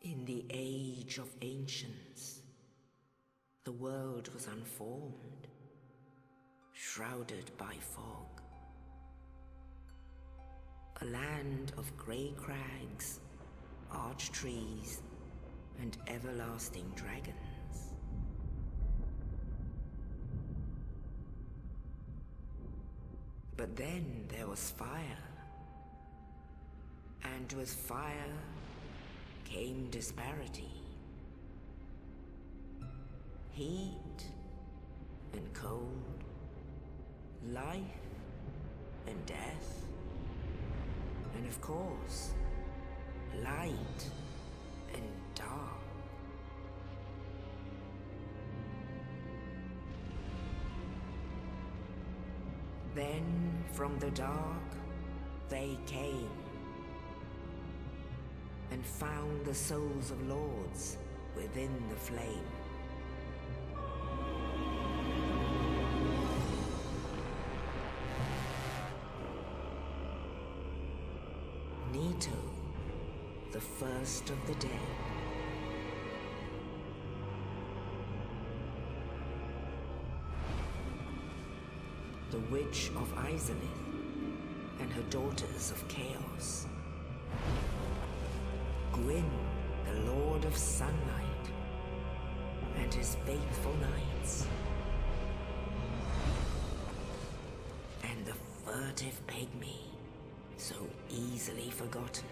In the age of ancients, the world was unformed, shrouded by fog. A land of grey crags, arch trees, and everlasting dragons. But then there was fire, and with fire came disparity. Heat and cold, life and death, and of course, light and dark. Then from the dark they came and found the souls of lords within the flame. Nito, the first of the dead. The Witch of Izalith and her daughters of Chaos. Gwyn, the Lord of Sunlight, and his faithful knights. And the furtive pygmy, so easily forgotten.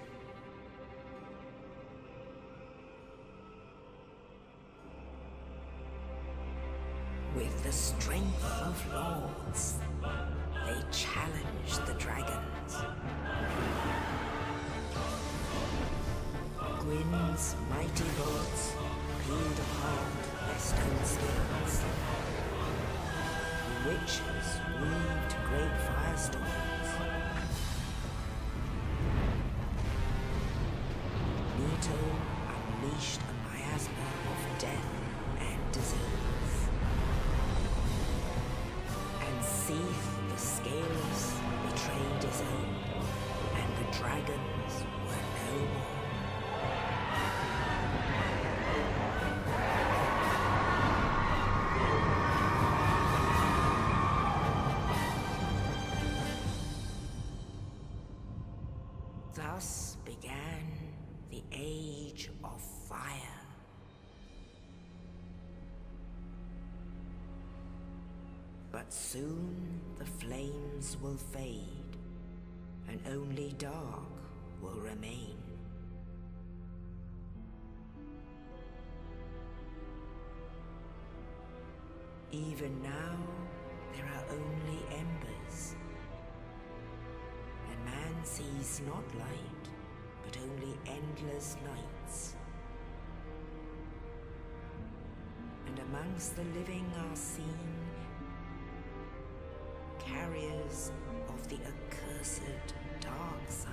With the strength of lords, they challenged the dragons. Gwyn's mighty bolts peeled apart their stone skins. The witches weaved great firestorms. Nito unleashed a miasma of death and disease. And Seath the Scaleless betrayed his own, and the dragons were no more. Thus began the Age of Fire. But soon the flames will fade, and only dark will remain. Even now, there are only embers. And man sees not light, but only endless nights. And amongst the living are seen carriers of the accursed dark side.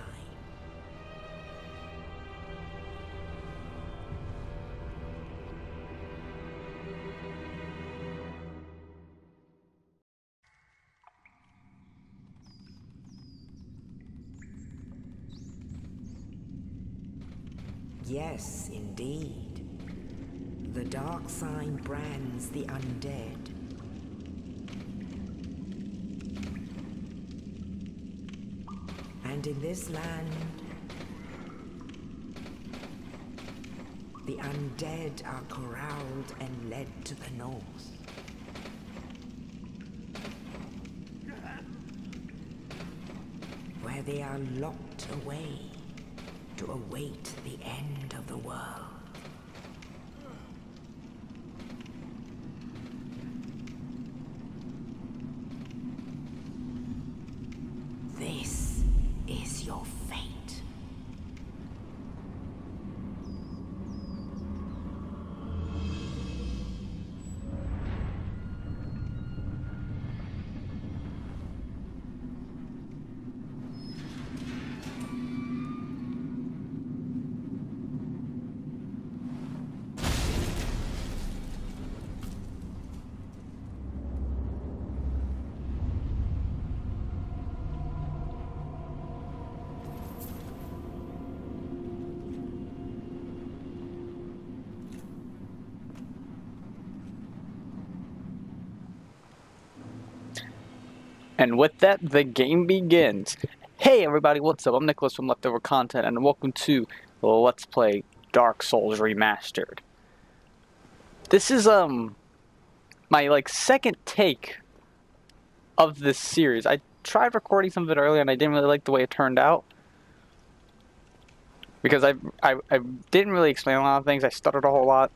Yes, indeed. The dark sign brands the undead. And in this land, the undead are corralled and led to the north. Where they are locked away to await the end of the world. This is your fate. And with that, the game begins. Hey everybody, what's up? I'm Nicholas from Leftover Content, and welcome to Let's Play Dark Souls Remastered. This is, my, second take of this series. I tried recording some of it earlier, and I didn't really like the way it turned out. Because I didn't really explain a lot of things. I stuttered a whole lot.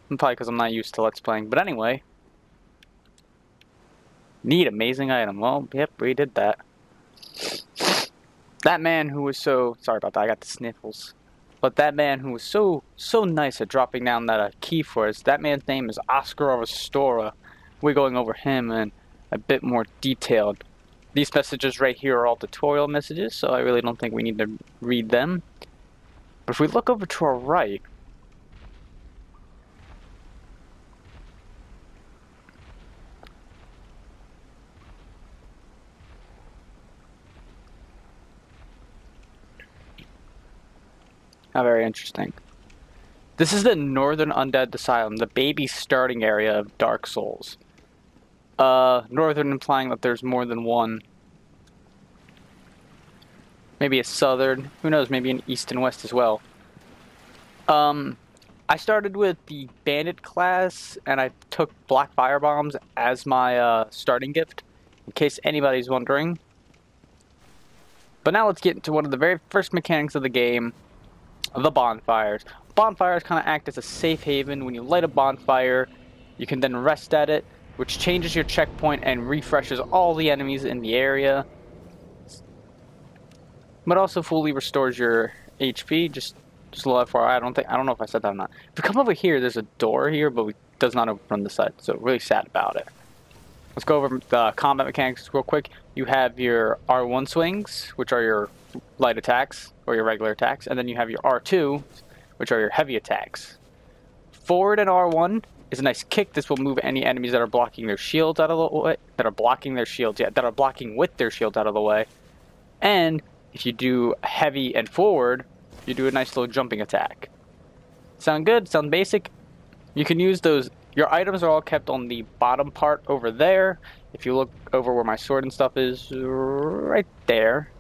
Probably because I'm not used to Let's Playing. But anyway. Neat, amazing item. Well, yep, we did that. That man who was so... Sorry about that, I got the sniffles. But that man who was so nice at dropping down that key for us, that man's name is Oscar Restora. We're going over him in a bit more detailed. These messages right here are all tutorial messages, so I really don't think we need to read them. But if we look over to our right... How very interesting. This is the Northern Undead Asylum, the baby starting area of Dark Souls. Northern implying that there's more than one. Maybe a southern, who knows, maybe an east and west as well. I started with the bandit class, and I took black fire bombs as my starting gift, in case anybody's wondering. But now let's get into one of the very first mechanics of the game. The bonfires. Bonfires kind of act as a safe haven. When you light a bonfire, you can then rest at it, which changes your checkpoint and refreshes all the enemies in the area. But also fully restores your HP. Just a little FYI. I don't know if I said that or not. If you come over here, there's a door here, but it does not open from the side. So really sad about it. Let's go over the combat mechanics real quick. You have your R1 swings, which are your light attacks, or your regular attacks, and then you have your R2, which are your heavy attacks. Forward and R1 is a nice kick. This will move any enemies that are blocking their shields out of the way, that are blocking with their shields out of the way. And if you do heavy and forward, you do a nice little jumping attack. Sound good? Sound basic? You can use those. Your items are all kept on the bottom part over there. If you look over where my sword and stuff is, right there.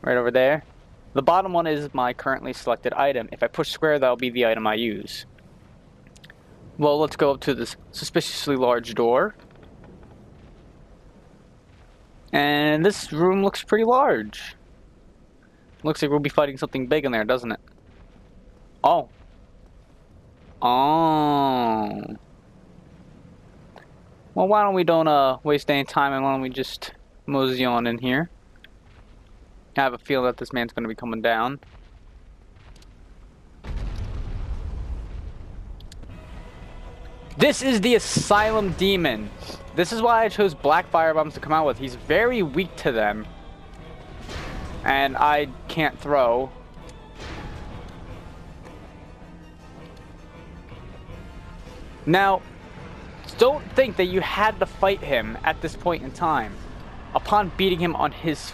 Right over there. The bottom one is my currently selected item. If I push square, that'll be the item I use. Well, let's go up to this suspiciously large door. And this room looks pretty large. Looks like we'll be fighting something big in there, doesn't it? Oh. Oh. Well, why don't we waste any time, and why don't we just mosey on in here? I have a feeling that this man's going to be coming down. This is the Asylum Demon. This is why I chose black fire bombs to come out with. He's very weak to them. And I can't throw. Now, don't think that you had to fight him at this point in time. Upon beating him on his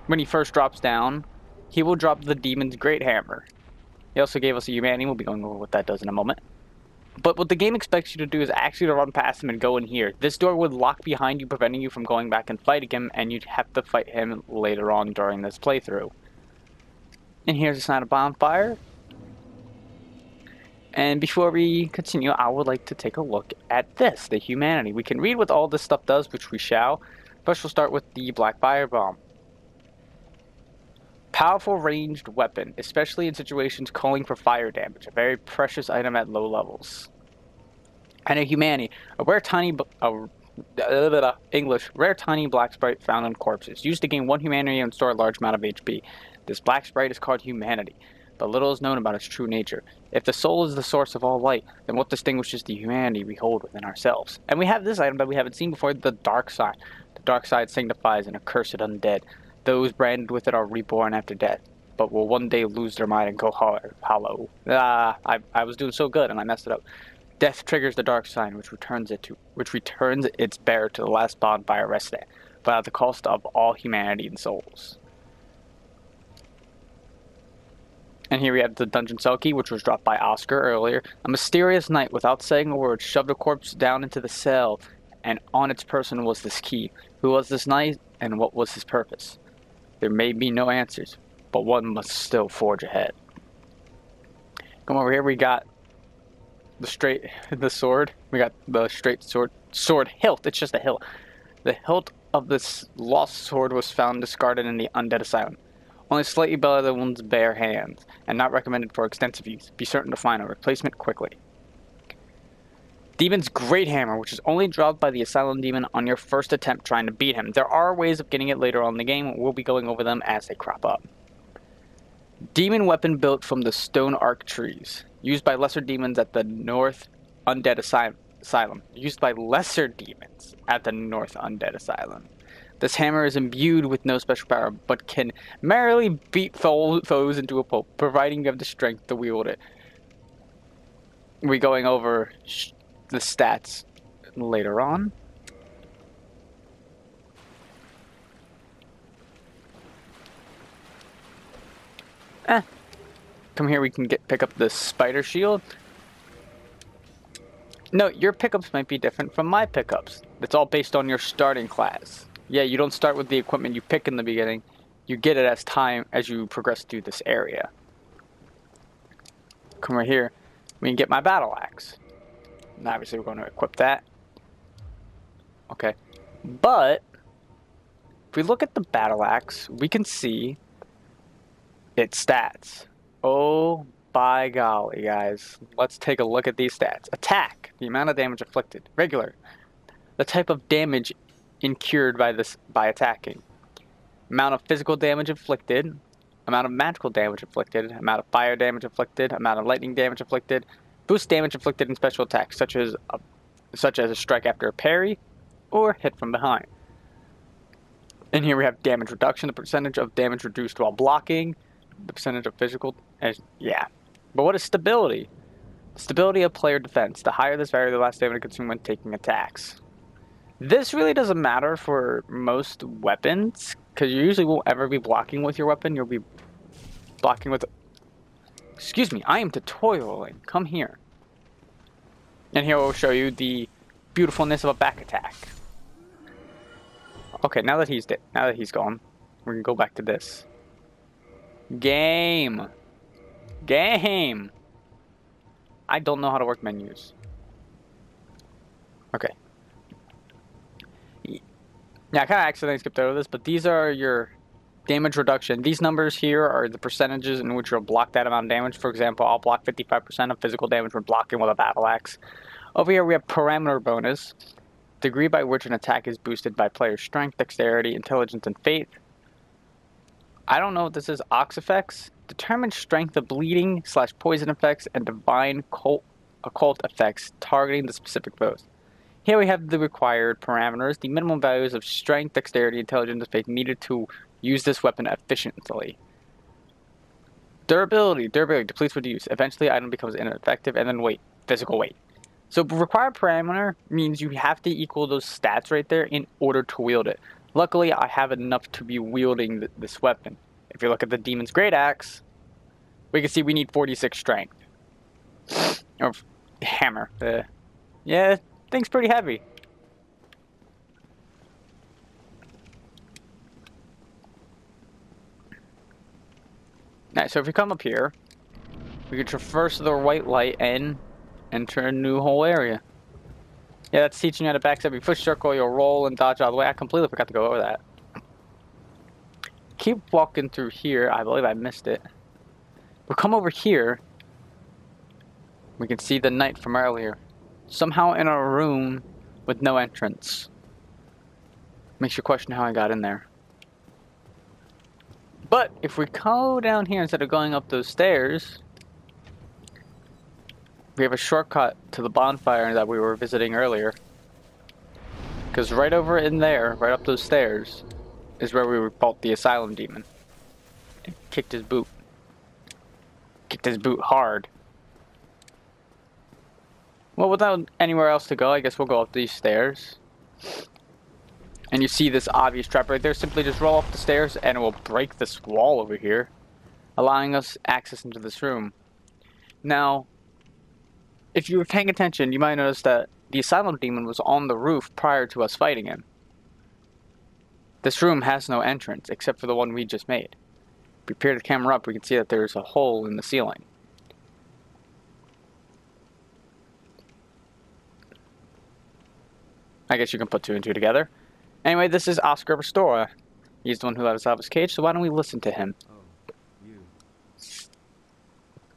when he first drops down, he will drop the demon's great hammer. He also gave us a humanity. We'll be going over what that does in a moment. But what the game expects you to do is actually to run past him and go in here. This door would lock behind you, preventing you from going back and fighting him, and you'd have to fight him later on during this playthrough. And here's a sign of bonfire. And before we continue, I would like to take a look at this, the humanity. We can read what all this stuff does, which we shall. First, we'll start with the black fire bomb. Powerful ranged weapon, especially in situations calling for fire damage. A very precious item at low levels. And a humanity, a rare tiny rare tiny black sprite found in corpses. Used to gain 1 humanity and store a large amount of HP. This black sprite is called humanity, but little is known about its true nature. If the soul is the source of all light, then what distinguishes the humanity we hold within ourselves? And we have this item that we haven't seen before, the dark side. The dark side signifies an accursed undead. Those branded with it are reborn after death, but will one day lose their mind and go hollow. I was doing so good and I messed it up. Death triggers the dark sign, which returns its bearer to the last bonfire rested, but at the cost of all humanity and souls. And here we have the dungeon cell key, which was dropped by Oscar earlier. A mysterious knight, without saying a word, shoved a corpse down into the cell and on its person was this key. Who was this knight, and what was his purpose? There may be no answers, but one must still forge ahead. Come over here, we got the sword. We got the straight sword hilt. It's just a hilt. The hilt of this lost sword was found discarded in the Undead Asylum. Only slightly below the one's bare hands, and not recommended for extensive use. Be certain to find a replacement quickly. Demon's Great Hammer, which is only dropped by the Asylum Demon on your first attempt trying to beat him. There are ways of getting it later on in the game. We'll be going over them as they crop up. Demon weapon built from the stone arc trees. Used by lesser demons at the North Undead Asylum. Used by lesser demons at the North Undead Asylum. This hammer is imbued with no special power, but can merrily beat foes into a pulp, providing you have the strength to wield it. We're going over the stats later on. Come here, we can pick up the spider shield. No, your pickups might be different from my pickups. It's all based on your starting class. Yeah, you don't start with the equipment you pick in the beginning. You get it as you progress through this area. Come right here. We can get my battle axe. And obviously we're going to equip that. Okay. But if we look at the battle axe, we can see its stats. Oh by golly, guys. Let's take a look at these stats. Attack, the amount of damage inflicted. Regular, the type of damage incurred by attacking. Amount of physical damage inflicted. Amount of magical damage inflicted. Amount of fire damage inflicted. Amount of lightning damage inflicted. Boost damage inflicted in special attacks, such as a strike after a parry or hit from behind. And here we have damage reduction, the percentage of damage reduced while blocking, the percentage of physical, yeah. But what is stability? Stability of player defense. The higher this value, the less damage consumed when taking attacks. This really doesn't matter for most weapons, because you usually won't ever be blocking with your weapon. You'll be blocking with... Excuse me, I am tutorialing. Come here. And here we'll show you the beautifulness of a back attack. Okay, now that he's dead, now that he's gone, we can go back to this. Game. I don't know how to work menus. Okay. Yeah, I kind of accidentally skipped over this, but these are your damage reduction. These numbers here are the percentages in which you'll block that amount of damage. For example, I'll block 55% of physical damage when blocking with a battle axe. Over here we have parameter bonus. Degree by which an attack is boosted by player's strength, dexterity, intelligence, and faith. I don't know what this is. Ox effects. Determine strength of bleeding / poison effects and divine occult effects targeting the specific foes. Here we have the required parameters, the minimum values of strength, dexterity, intelligence, and faith needed to use this weapon efficiently. Durability depletes with use. Eventually, item becomes ineffective, and then weight, physical weight. So required parameter means you have to equal those stats right there in order to wield it. Luckily, I have enough to be wielding this weapon. If you look at the Demon's Great Axe, we can see we need 46 strength. Or hammer. Yeah, thing's pretty heavy. Alright, so if we come up here, we can traverse the white light and enter a new whole area. Yeah, that's teaching you how to backstab. You push circle, you'll roll and dodge all the way. I completely forgot to go over that. Keep walking through here. I believe I missed it. We'll come over here. We can see the knight from earlier. Somehow in a room with no entrance. Makes you question how I got in there. But if we go down here instead of going up those stairs, we have a shortcut to the bonfire that we were visiting earlier. Because right over in there, right up those stairs, is where we fought the Asylum Demon. And kicked his boot. Kicked his boot hard. Well, without anywhere else to go, I guess we'll go up these stairs. And you see this obvious trap right there. Simply just roll up the stairs and it will break this wall over here, allowing us access into this room. Now, if you were paying attention, you might notice that the Asylum Demon was on the roof prior to us fighting him. This room has no entrance, except for the one we just made. If we peer the camera up, we can see that there's a hole in the ceiling. I guess you can put two and two together. Anyway, this is Oscar Restora. He's the one who let us out of his cage, so why don't we listen to him? Oh, you.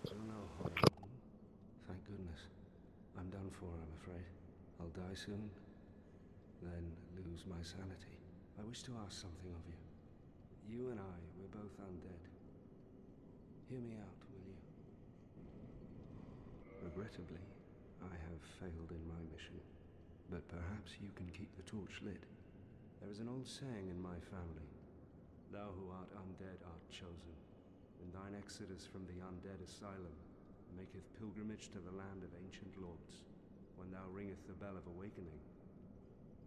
Oh no, Holly. Thank goodness. I'm done for, I'm afraid. I'll die soon, then lose my sanity. I wish to ask something of you. You and I, we're both undead. Hear me out, will you? Regrettably, I have failed in my mission, but perhaps you can keep the torch lit. There is an old saying in my family: thou who art undead art chosen, and thine exodus from the Undead Asylum maketh pilgrimage to the land of ancient lords. When thou ringeth the bell of awakening,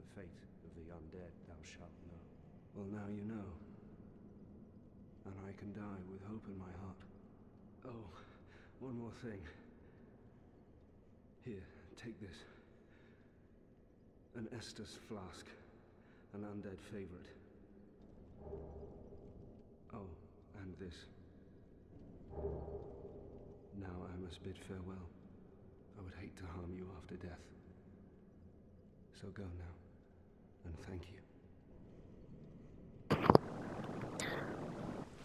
the fate of the undead thou shalt know. Well, now you know, and I can die with hope in my heart. Oh, one more thing. Here, take this. An Estus flask. An undead favorite. Oh, and this. Now I must bid farewell. I would hate to harm you after death. So go now, and thank you.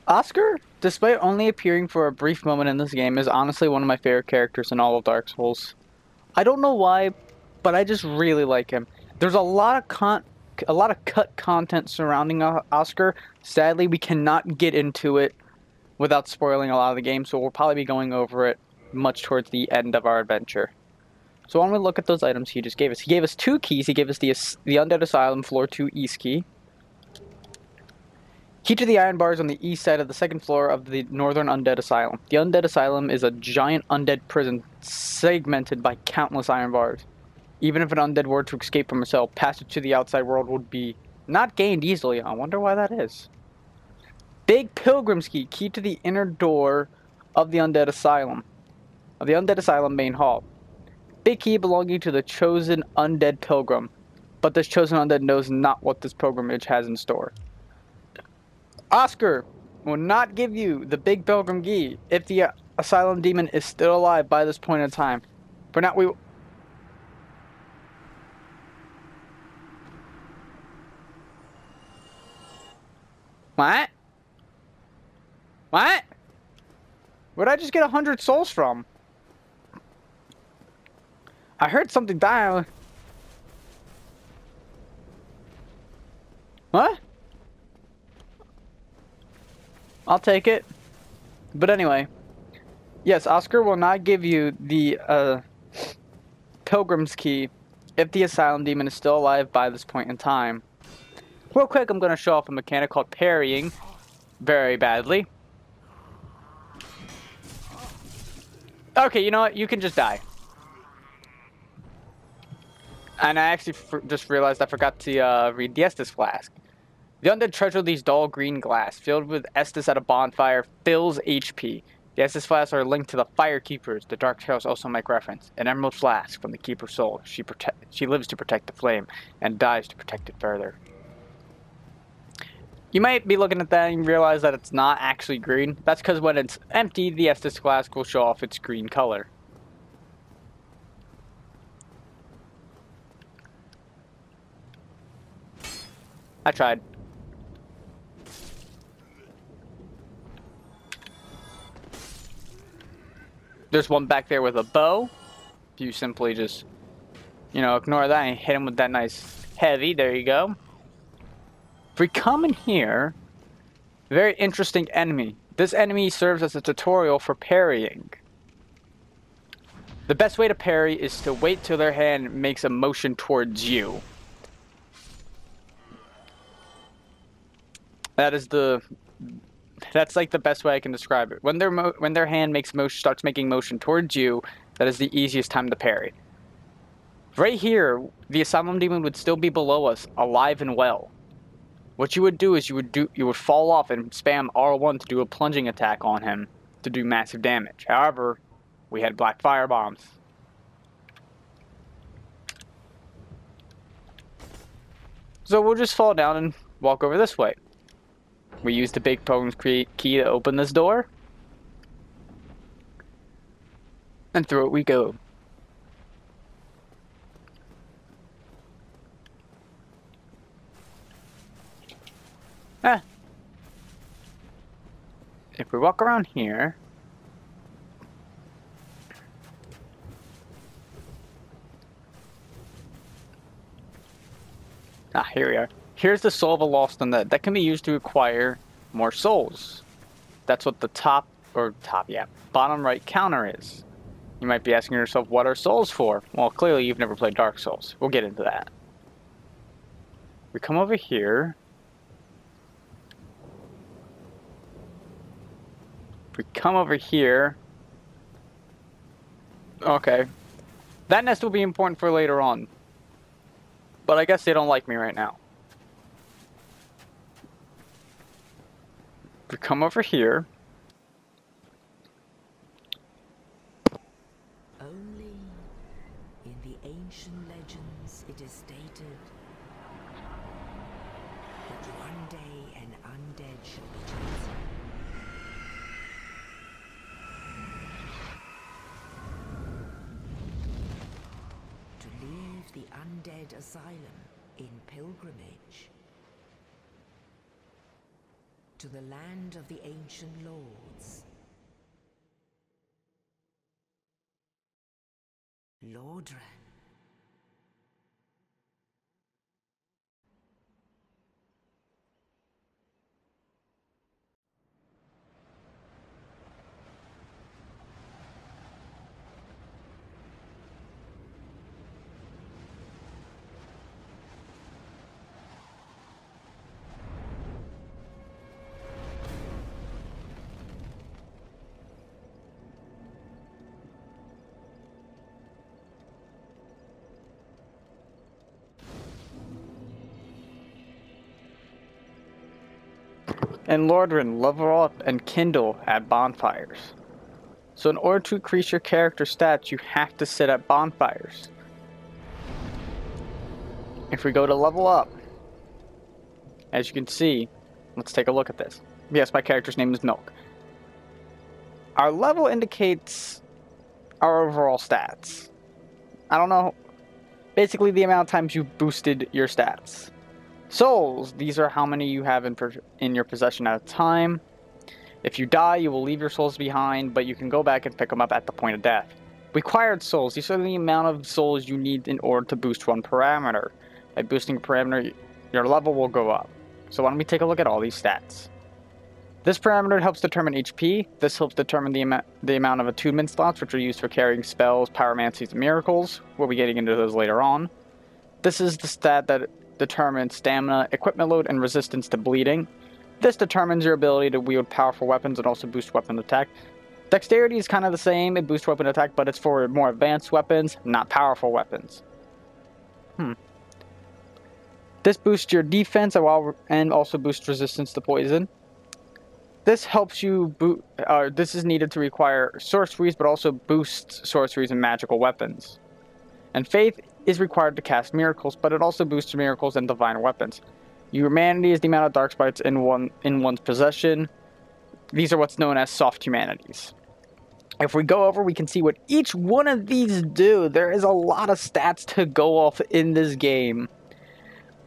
Oscar, despite only appearing for a brief moment in this game, is honestly one of my favorite characters in all of Dark Souls. I don't know why, but I just really like him. There's a lot of cut content surrounding Oscar. Sadly, we cannot get into it without spoiling a lot of the game, so we'll probably be going over it much towards the end of our adventure. So when we look at those items he just gave us, he gave us two keys. He gave us the Undead Asylum Floor 2 East key. Key to the iron bars on the east side of the second floor of the Northern Undead Asylum. The Undead Asylum is a giant undead prison segmented by countless iron bars. Even if an undead were to escape from a cell, passage to the outside world would be not gained easily. I wonder why that is. Big Pilgrim's Key, key to the inner door of the Undead Asylum. Of the Undead Asylum main hall. Big key belonging to the chosen undead pilgrim. But this chosen undead knows not what this pilgrimage has in store. Oscar will not give you the Big Pilgrim Key if the Asylum Demon is still alive by this point in time. For now, we... What? What? Where'd I just get 100 souls from? I heard something die. What? I'll take it. But anyway. Yes, Oscar will not give you the Pilgrim's Key if the Asylum Demon is still alive by this point in time. Real quick, I'm going to show off a mechanic called parrying very badly. Okay, you know what? You can just die. And I actually just realized I forgot to read the Estus flask. The undead treasure these dull green glass, filled with Estus at a bonfire, fills HP. The Estus flasks are linked to the Fire Keepers. The Dark Tales also make reference. An emerald flask from the Keeper's soul. She lives to protect the flame, and dies to protect it further. You might be looking at that and realize that it's not actually green. That's because when it's empty, the Estus flask will show off its green color. I tried. There's one back there with a bow. You simply just, ignore that and hit him with that nice heavy. There you go. If we come in here, very interesting enemy. This enemy serves as a tutorial for parrying. The best way to parry is to wait till their hand makes a motion towards you. That's like the best way I can describe it. When their hand starts making motion towards you, that is the easiest time to parry. Right here, the Asylum Demon would still be below us, alive and well. What you would do is you would fall off and spam R1 to do a plunging attack on him to do massive damage. However, we had black fire bombs. So we'll just fall down and walk over this way. We use the big potent key to open this door. And through it we go. Ah. If we walk around here... Ah, here we are. Here's the soul of a lost undead. That can be used to acquire more souls. That's what the bottom right counter is. You might be asking yourself, what are souls for? Well, clearly you've never played Dark Souls. We'll get into that. We come over here. We come over here. Okay. That nest will be important for later on. But I guess they don't like me right now. We come over here. Only in the ancient legends it is stated that one day an undead shall be chosen. To leave the Undead Asylum in pilgrimage to the land of the ancient lords. Lordran. And Lordran, level up and kindle at bonfires. So in order to increase your character stats, you have to sit at bonfires. If we go to level up, as you can see, let's take a look at this. Yes, my character's name is Milk. Our level indicates our overall stats. I don't know, basically the amount of times you boosted your stats. Souls, these are how many you have in your possession at a time. If you die, you will leave your souls behind, but you can go back and pick them up at the point of death. Required souls, these are the amount of souls you need in order to boost one parameter. By boosting a parameter, your level will go up. So why don't we take a look at all these stats. This parameter helps determine HP. This helps determine the amount of attunement slots, which are used for carrying spells, pyromancies, and miracles. We'll be getting into those later on. This is the stat that determines stamina, equipment load, and resistance to bleeding. This determines your ability to wield powerful weapons and also boost weapon attack. Dexterity is kind of the same, it boosts weapon attack, but it's for more advanced weapons, not powerful weapons. This boosts your defense and also boosts resistance to poison. This helps you this is needed to require sorceries, but also boosts sorceries and magical weapons. And faith is required to cast miracles, but it also boosts miracles and divine weapons. Humanity is the amount of dark sprites in one's possession. These are what's known as soft humanities. If we go over, we can see what each one of these do. There is a lot of stats to go off in this game.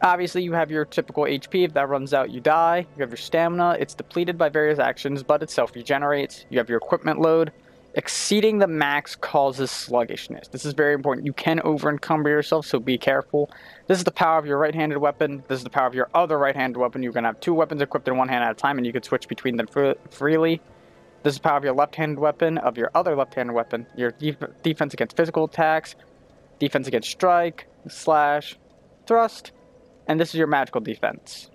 Obviously, you have your typical HP. If that runs out, you die. You have your stamina. It's depleted by various actions, but it self-regenerates. You have your equipment load. Exceeding the max causes sluggishness. This is very important. You can over-encumber yourself, so be careful. This is the power of your right-handed weapon. This is the power of your other right-handed weapon. You can have two weapons equipped in one hand at a time, and you can switch between them freely. This is the power of your left-handed weapon, of your other left-handed weapon. Your defense against physical attacks, defense against strike, slash, thrust, and this is your magical defense.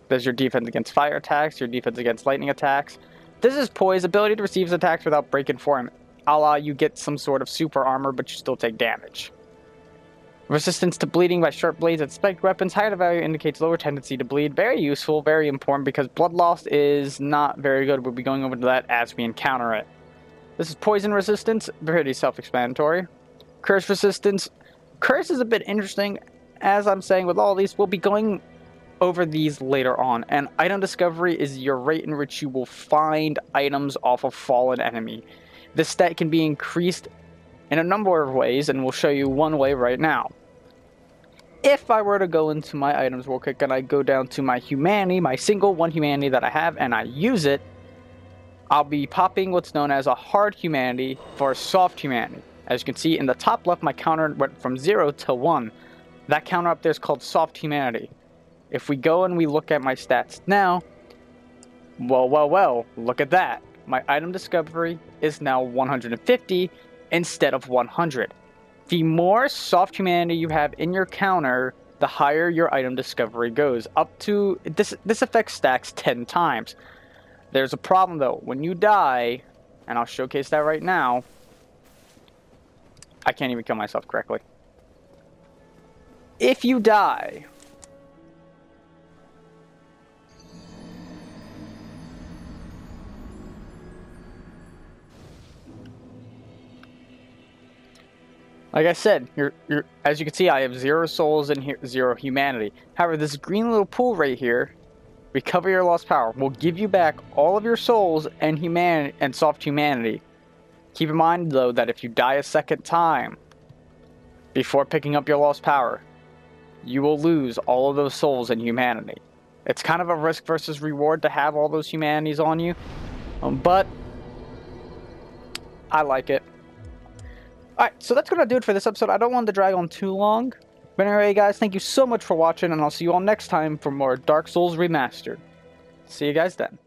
There's your defense against fire attacks, your defense against lightning attacks. This is Poise, ability to receive attacks without breaking form. A la you get some sort of super armor, but you still take damage. Resistance to bleeding by sharp blades and spiked weapons. Higher the value indicates lower tendency to bleed. Very useful, very important, because blood loss is not very good. We'll be going over to that as we encounter it. This is poison resistance, pretty self-explanatory. Curse resistance. Curse is a bit interesting. as I'm saying with all these, we'll be going over these later on. And item discovery is your rate in which you will find items off of fallen enemy. This stat can be increased in a number of ways, and we'll show you one way right now. If I were to go into my items real quick and I go down to my humanity, my single one humanity that I have, and I use it, I'll be popping what's known as a hard humanity for a soft humanity. As you can see in the top left, my counter went from 0 to 1. That counter up there is called soft humanity. If we go and we look at my stats now, well, look at that. My item discovery is now 150 instead of 100. The more soft humanity you have in your counter, the higher your item discovery goes. Up to, this effect stacks 10 times. There's a problem though. When you die, and I'll showcase that right now, I can't even kill myself correctly. If you die, like I said, as you can see, I have 0 souls and 0 humanity. However, this green little pool right here, recover your lost power, will give you back all of your souls and humanity and soft humanity. Keep in mind though that if you die a second time before picking up your lost power, you will lose all of those souls and humanity. It's kind of a risk versus reward to have all those humanities on you, but I like it. Alright, so that's going to do it for this episode. I don't want to drag on too long. But anyway, guys, thank you so much for watching, and I'll see you all next time for more Dark Souls Remastered. See you guys then.